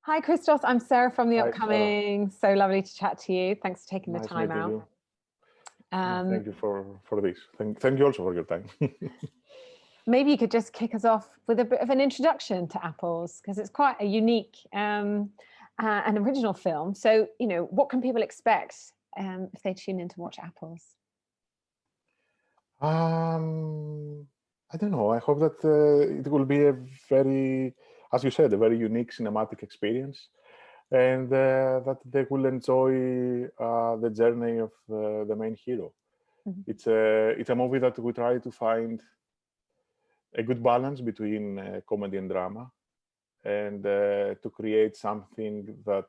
Hi, Christos. I'm Sarah from The Hi, Sarah. Upcoming. So lovely to chat to you. Thanks for taking the Nice time meeting out. you. No, Um, thank you for this. Thank you also for your time. Maybe you could just kick us off with a bit of an introduction to Apples, because it's quite a unique and original film. So, what can people expect if they tune in to watch Apples? um, I don't know. I hope that it will be a very, as you said, a very unique cinematic experience, and that they will enjoy the journey of the main hero. Mhm. It's a movie that we try to find a good balance between comedy and drama, and to create something that.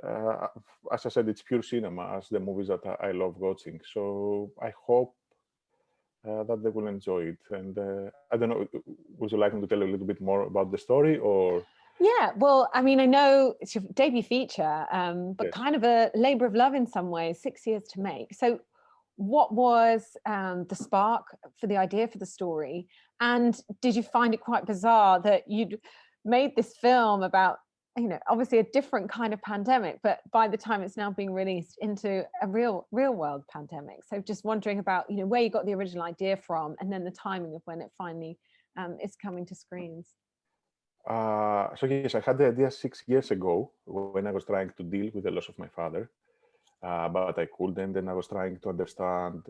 Uh, as I said, it's pure cinema, as the movies that I love watching. So I hope that they will enjoy it. And I don't know, would you like me to tell a little bit more about the story or? Yeah, well, I mean, I know it's your debut feature, but Yes. kind of a labor of love in some ways, 6 years to make. So, what was the spark for the idea for the story? And did you find it quite bizarre that you'd made this film about, obviously a different kind of pandemic, but by the time it's now being released into a real world pandemic? So, just wondering about, where you got the original idea from, and then the timing of when it finally is coming to screens. So yes, I had the idea 6 years ago when I was trying to deal with the loss of my father, but I couldn't. And I was trying to understand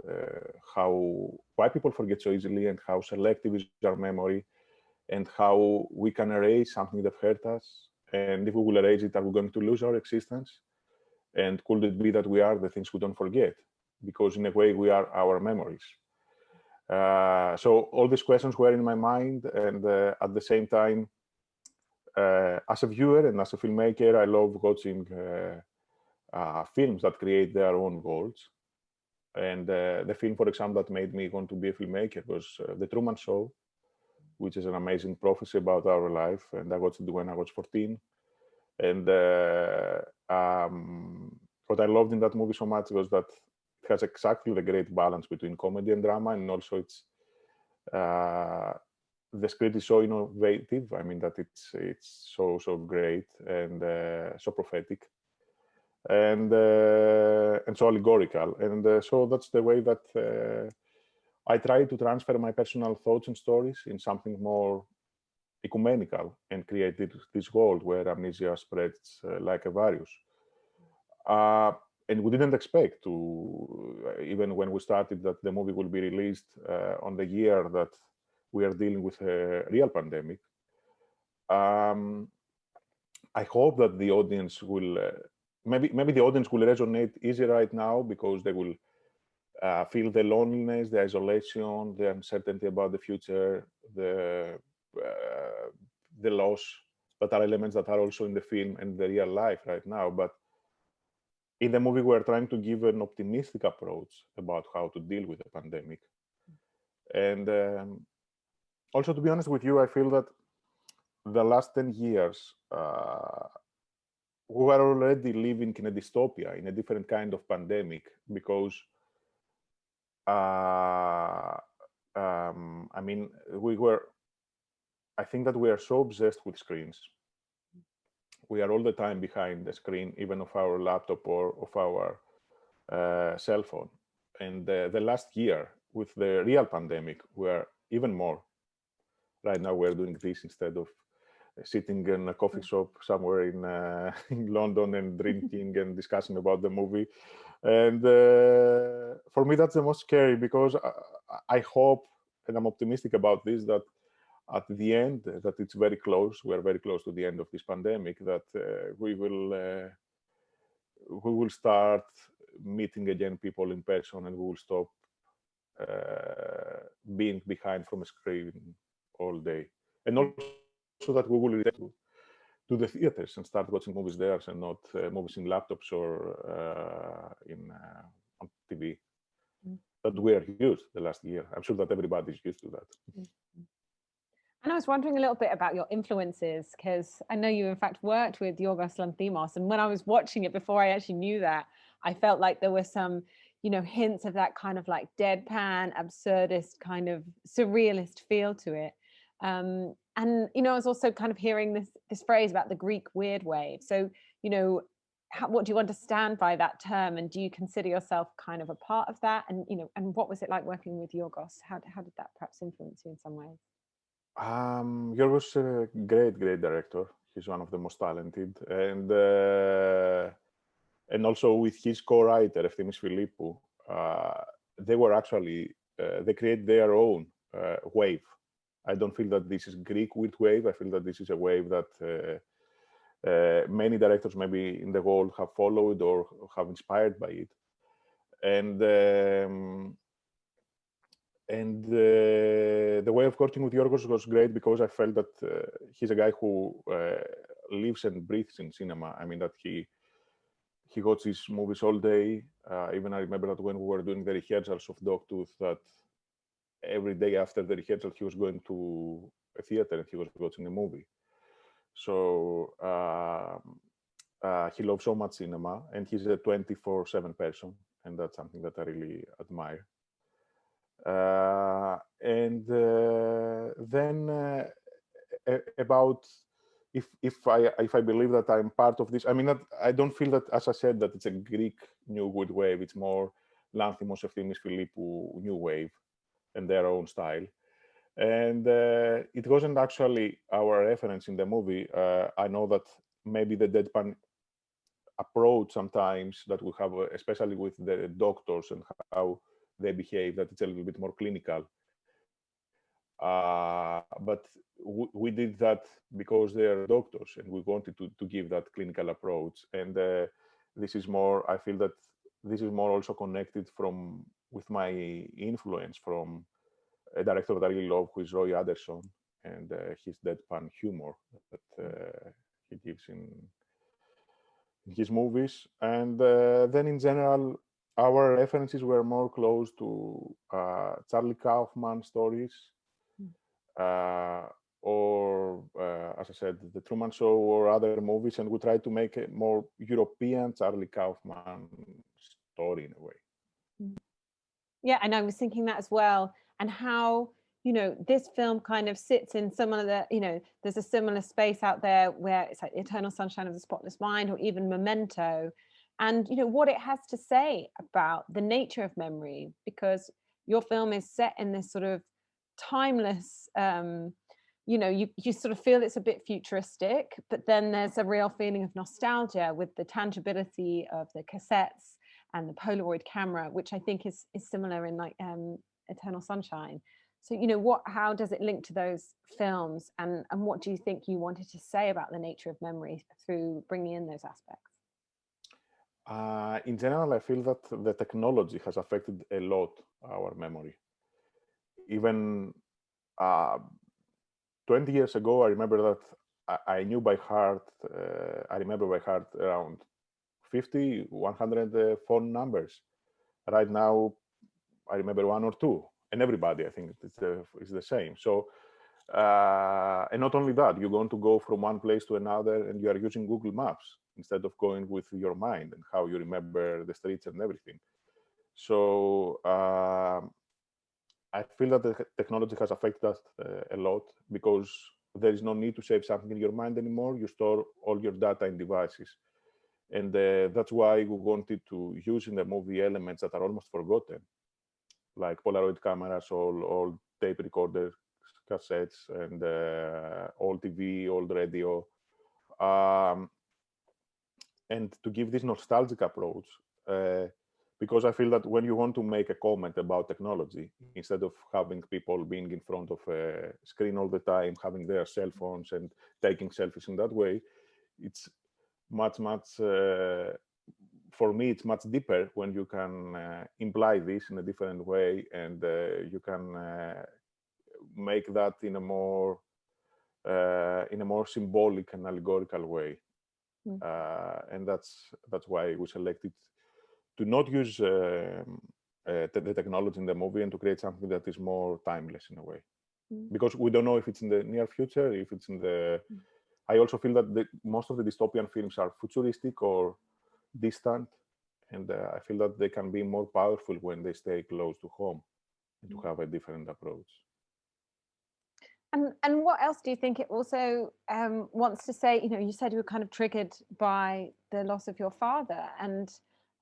why people forget so easily and how selective is our memory and how we can erase something that hurt us. And if we will erase it, are we going to lose our existence? And could it be that we are the things we don't forget? Because in a way, we are our memories. So all these questions were in my mind, and at the same time, as a viewer and as a filmmaker, I love watching films that create their own worlds. And the film, for example, that made me want to be a filmmaker was The Truman Show, which is an amazing prophecy about our life. And I watched it when I was 14. And what I loved in that movie so much was that it has exactly the great balance between comedy and drama, and also it's the script is so innovative. I mean that it's so great and so prophetic and so allegorical, and so that's the way that I try to transfer my personal thoughts and stories in something more ecumenical and create this world where amnesia spreads like a virus. Uh, and we didn't expect to, even when we started, that the movie will be released on the year that we are dealing with a real pandemic. Um, I hope that the audience will, maybe the audience will resonate easy right now because they will feel the loneliness, the isolation, the uncertainty about the future, uh, the loss, that are elements that are also in the film and the real life right now. But in the movie, we're trying to give an optimistic approach about how to deal with the pandemic. And also, to be honest with you, I feel that the last 10 years, we are already living in a dystopia, in a different kind of pandemic, because I mean, I think that we are so obsessed with screens. We are all the time behind the screen, even of our laptop or of our cell phone. And the last year, with the real pandemic, we are even more. Right now, we're doing this instead of sitting in a coffee shop somewhere in, in London and drinking and discussing about the movie. And for me, that's the most scary because I hope, and I'm optimistic about this, that at the end, that it's very close. We're very close to the end of this pandemic. That we will start meeting again people in person, and we will stop being behind from a screen all day. And also that we will return to the theaters and start watching movies there and not movies in laptops or on TV that we are used the last year. I'm sure that everybody's used to that. And I was wondering a little bit about your influences, because I know you in fact worked with Yorgos Lanthimos, and when I was watching it before I actually knew that, I felt like there were some, hints of that kind of like deadpan, absurdist, kind of surrealist feel to it. And I was also kind of hearing this phrase about the Greek weird wave. So, what do you understand by that term, and do you consider yourself kind of a part of that? And and what was it like working with Yorgos? How did that perhaps influence you in some ways? Yorgos is a great director. He's one of the most talented, and also with his co-writer Eftimis Philippou, they were actually they create their own wave. I don't feel that this is Greek weird wave. I feel that this is a wave that many directors maybe in the world have followed or have inspired by it. And the way of working with Yorgos was great because I felt that he's a guy who lives and breathes in cinema. I mean, that he watches movies all day. Even I remember that when we were doing the rehearsals of Dogtooth, that every day after the rehearsal, he was going to a theater and he was watching a movie. So he loves so much cinema, and he's a 24/7 person, and that's something that I really admire. Then about if I believe that I'm part of this, I mean, that I don't feel that, as I said, that it's a Greek new weird wave. It's more Lanthimos, Eftimis Philippou new wave and their own style. And it wasn't actually our reference in the movie. I know that maybe the deadpan approach sometimes that we have, especially with the doctors and how they behave, that it's a little bit more clinical. But we did that because they are doctors, and we wanted to give that clinical approach. And this is more, I feel that this is more also connected with my influence from a director that I really love, who is Roy Andersson, and his deadpan humor that he gives in his movies. And then in general, our references were more close to Charlie Kaufman stories, or as I said, The Truman Show or other movies, and we tried to make a more European Charlie Kaufman story in a way. Yeah, and I was thinking that as well, and how this film kind of sits in similar, there's a similar space out there where it's like Eternal Sunshine of the Spotless Mind, or even Memento, and what it has to say about the nature of memory, because your film is set in this sort of timeless, you sort of feel it's a bit futuristic, but then there's a real feeling of nostalgia with the tangibility of the cassettes and the Polaroid camera, which I think is similar in like Eternal Sunshine. So how does it link to those films, and what do you think you wanted to say about the nature of memory through bringing in those aspects? In general, I feel that the technology has affected a lot our memory. Even 20 years ago, I remember that I knew by heart, I remember by heart around 50, 100 phone numbers. Right now, I remember one or two, and everybody, I think, is the same. So, and not only that, you're going to go from one place to another, and you are using Google Maps instead of going with your mind and how you remember the streets and everything. So, I feel that the technology has affected us a lot, because there is no need to save something in your mind anymore. You store all your data in devices. And that's why we wanted to use in the movie elements that are almost forgotten, like Polaroid cameras, all tape recorders, cassettes, and old TV, old radio. And to give this nostalgic approach, because I feel that when you want to make a comment about technology, instead of having people being in front of a screen all the time, having their cell phones and taking selfies in that way, it's much, for me, it's much deeper when you can imply this in a different way, and you can make that in a more symbolic and allegorical way. And that's why we selected to not use the technology in the movie, and to create something that is more timeless in a way, because we don't know if it's in the near future, if it's in the I also feel that most of the dystopian films are futuristic or distant, and I feel that they can be more powerful when they stay close to home and to have a different approach. And what else do you think it also wants to say? You know, you said you were kind of triggered by the loss of your father, and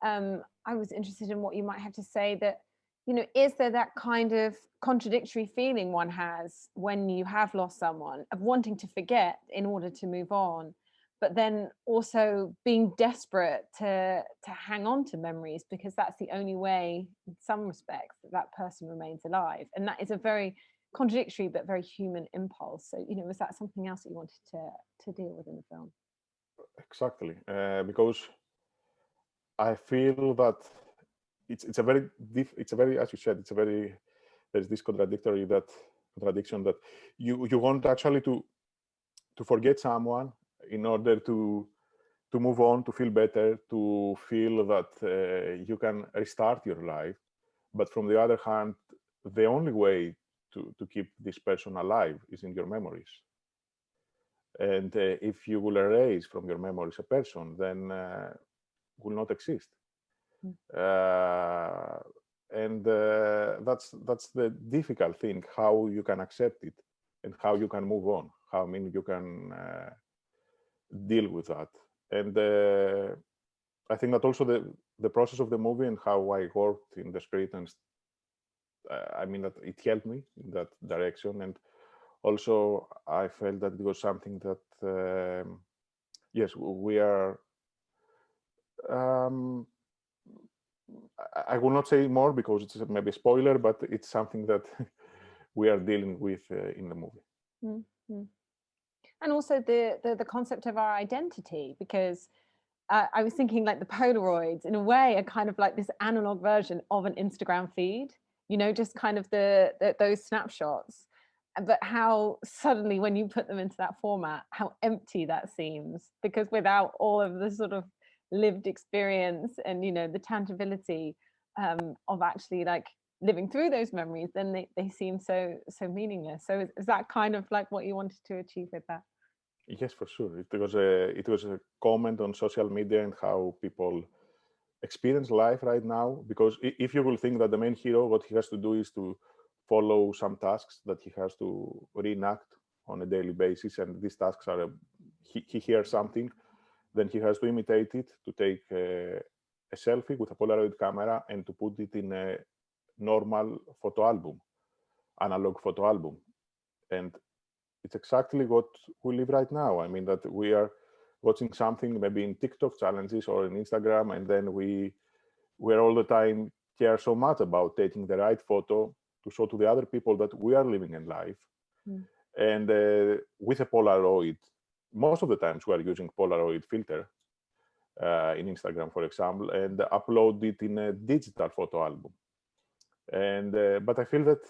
I was interested in what you might have to say that, you know, is there that kind of contradictory feeling one has when you have lost someone of wanting to forget in order to move on, but then also being desperate to hang on to memories because that's the only way, in some respects, that that person remains alive, and that is a very contradictory but very human impulse. So, you know, was that something else that you wanted to deal with in the film? Exactly, because I feel that it's a very it's a very, as you said, it's a very, there's this contradiction that you want actually to forget someone in order to move on, to feel better, to feel that you can restart your life. But from the other hand, the only way to keep this person alive is in your memories. And if you will erase from your memories a person, then will not exist. Uh, and that's the difficult thing, how you can accept it and how you can move on, how, I mean, you can deal with that. And I think that also the process of the movie and how I worked in the script, and I mean, that it helped me in that direction. And also I felt that it was something that yes, we are um, I will not say more because it's maybe a spoiler, but it's something that we are dealing with in the movie. Mm-hmm. And also the concept of our identity, because I was thinking like the Polaroids in a way are kind of like this analog version of an Instagram feed, you know, just kind of those snapshots, but how suddenly when you put them into that format, how empty that seems, because without all of the sort of lived experience and, you know, the tangibility of actually like living through those memories, then they seem so meaningless. So is that kind of like what you wanted to achieve with that? Yes, for sure. It was a comment on social media and how people experience life right now. Because if you will think that the main hero, what he has to do is to follow some tasks that he has to reenact on a daily basis, and these tasks are he hears something, then he has to imitate it, to take a selfie with a Polaroid camera and to put it in a normal photo album, analog photo album. And it's exactly what we live right now. I mean, that we are watching something maybe in TikTok challenges or in Instagram, and then we're all the time care so much about taking the right photo to show to the other people that we are living in life. Mm. And with a Polaroid, most of the times we are using Polaroid filter in Instagram, for example, and upload it in a digital photo album. And but I feel that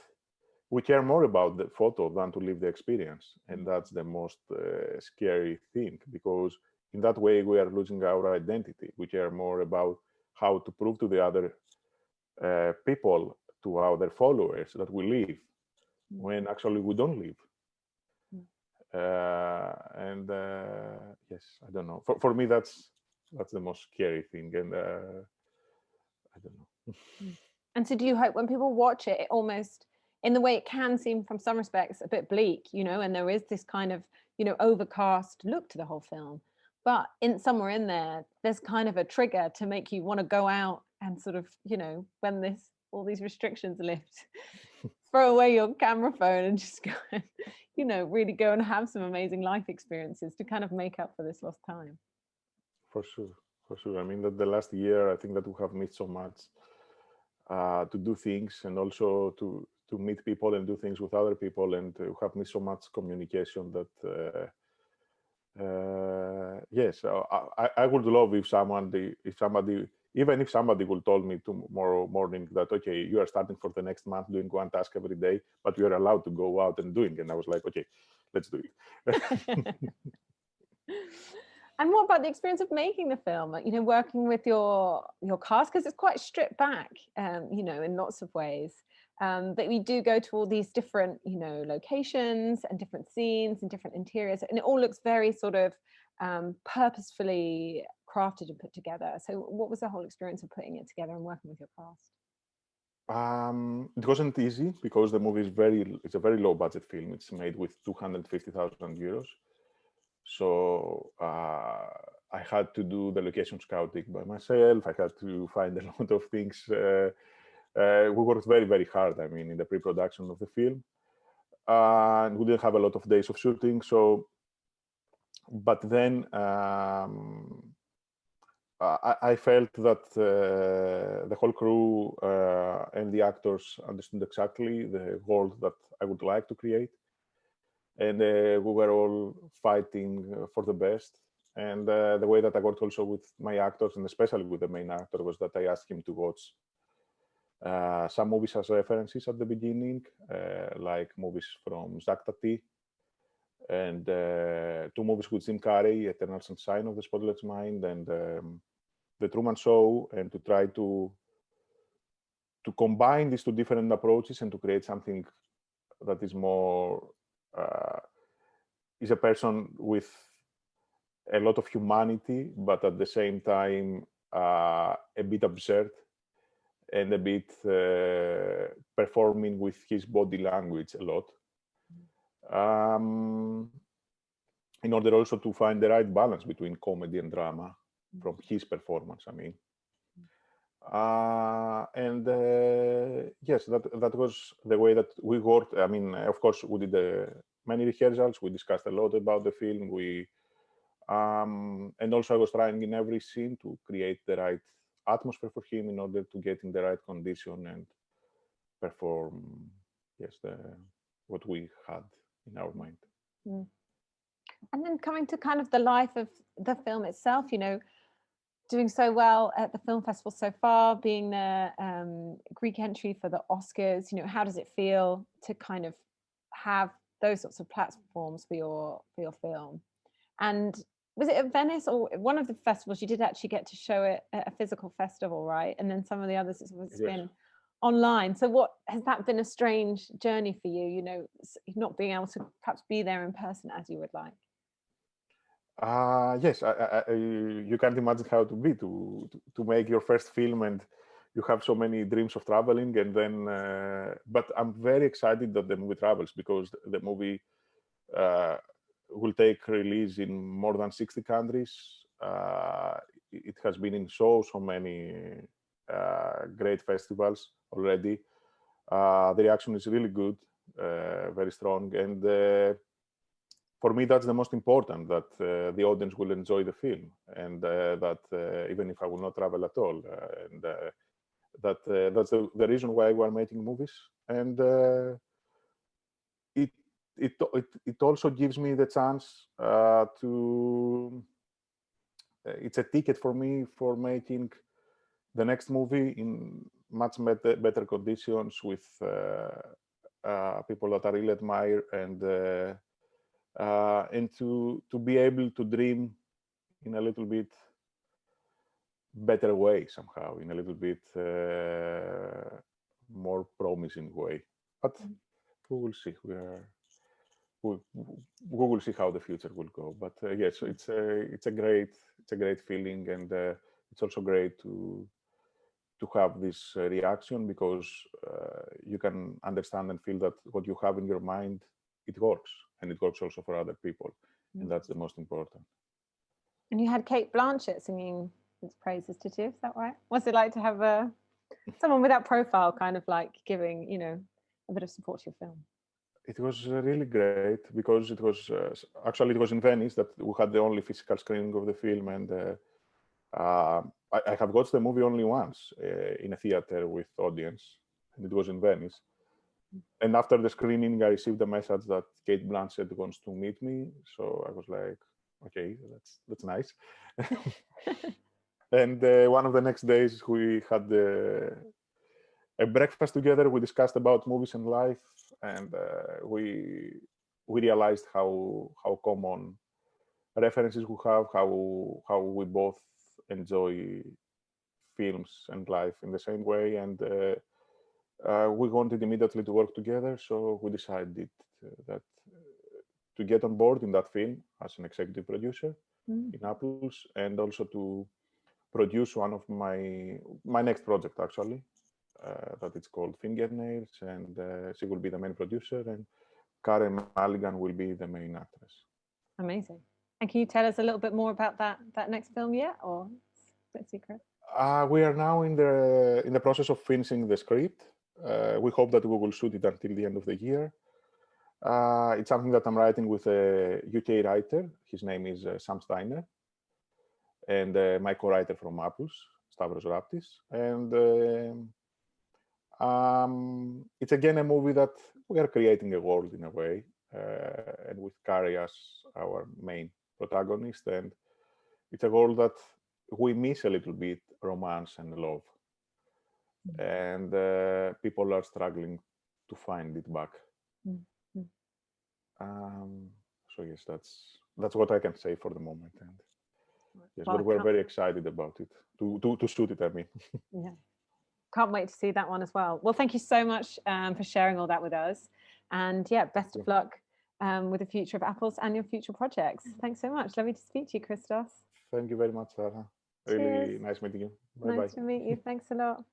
we care more about the photo than to live the experience, and that's the most scary thing, because in that way we are losing our identity. We care more about how to prove to the other people, to our followers, that we live, when actually we don't live. And yes, I don't know. For me, that's the most scary thing, and I don't know. And so do you hope when people watch it, it almost, in the way it can seem from some respects a bit bleak, you know, and there is this kind of, you know, overcast look to the whole film, but in somewhere in there, there's kind of a trigger to make you want to go out and sort of, you know, when all these restrictions lift, throw away your camera phone and just go and, you know, really go and have some amazing life experiences to kind of make up for this lost time. For sure, for sure. I mean, that the last year, I think that we have missed so much to do things, and also to meet people and do things with other people, and we have missed so much communication that yes, I would love if somebody, even if somebody will tell me tomorrow morning that, okay, you are starting for the next month doing one task every day, but you are allowed to go out and doing, and I was like, okay, let's do it. And what about the experience of making the film? You know, working with your cast, because it's quite stripped back, you know, in lots of ways. But we do go to all these different, you know, locations and different scenes and different interiors, and it all looks very sort of purposefully crafted and put together. So, what was the whole experience of putting it together and working with your cast? It wasn't easy because the movie is it's a very low budget film. It's made with 250,000 euros. So I had to do the location scouting by myself. I had to find a lot of things. We worked very, very hard, I mean, in the pre-production of the film. And we didn't have a lot of days of shooting. So, but then I felt that the whole crew and the actors understood exactly the world that I would like to create. And we were all fighting for the best. And the way that I worked also with my actors, and especially with the main actor, was that I asked him to watch some movies as references at the beginning, like movies from Jacques Tati, and two movies with Jim Carrey, Eternal Sunshine of the Spotless Mind, and The Truman Show, and to try to combine these two different approaches and to create something that is more is a person with a lot of humanity, but at the same time a bit absurd and a bit performing with his body language a lot. In order also to find the right balance between comedy and drama from his performance, I mean. Yes, that was the way that we worked. I mean, of course, we did many rehearsals. We discussed a lot about the film. And also I was trying in every scene to create the right atmosphere for him in order to get in the right condition and perform, yes, what we had in our mind. Mm. And then coming to kind of the life of the film itself, you know, doing so well at the film festival so far, being the Greek entry for the Oscars, you know, how does it feel to kind of have those sorts of platforms for your film? And was it at Venice or one of the festivals you did actually get to show it at a physical festival, right? And then some of the others it's been online. So what has that been a strange journey for you, you know, not being able to perhaps be there in person as you would like? Yes, you can't imagine how to be to make your first film, and you have so many dreams of traveling, and then. But I'm very excited that the movie travels because the movie will take release in more than 60 countries. It has been in so many great festivals already. The reaction is really good, very strong, and. For me, that's the most important, that the audience will enjoy the film, and that even if I will not travel at all, and that's the reason why we are making movies. And it also gives me the chance to. It's a ticket for me for making the next movie in much better conditions with people that I really admire, and to be able to dream in a little bit better way somehow, in a little bit more promising way. But we will see. We will see how the future will go. But yes, it's a great feeling, and it's also great to have this reaction, because you can understand and feel that what you have in your mind, it works, and it works also for other people, and that's the most important. And you had Kate Blanchett singing its praises, did you? Is that right? What's it like to have someone with that profile kind of like giving, you know, a bit of support to your film? It was really great because it was actually it was in Venice that we had the only physical screening of the film, and I have watched the movie only once in a theater with audience, and it was in Venice. And after the screening, I received a message that Kate Blanchett wants to meet me. So I was like, okay, that's nice. And one of the next days, we had a breakfast together. We discussed about movies and life, and we realized how common references we have, how we both enjoy films and life in the same way, and we wanted immediately to work together. So we decided that to get on board in that film as an executive producer in Apples, and also to produce one of my next project, actually, that it's called Fingernails, and she will be the main producer, and Karen Mulligan will be the main actress. Amazing. And can you tell us a little bit more about that next film yet, or it's a secret? We are now in the process of finishing the script. We hope that we will shoot it until the end of the year. It's something that I'm writing with a UK writer. His name is Sam Steiner, and my co-writer from Apples, Stavros Raptis. And it's again a movie that we are creating a world in a way, and with Carrie as our main protagonist. And it's a world that we miss a little bit, romance and love. And people are struggling to find it back. So yes, that's what I can say for the moment. And yes, Well, but we're very excited about it, to shoot it, I mean. Yeah. Can't wait to see that one as well. Well, thank you so much for sharing all that with us. And yeah, best of luck with the future of Apples and your future projects. Thanks so much. Lovely to speak to you, Christos. Thank you very much, Sarah. Cheers. Really nice meeting you. Bye-bye. Nice to meet you. Thanks a lot.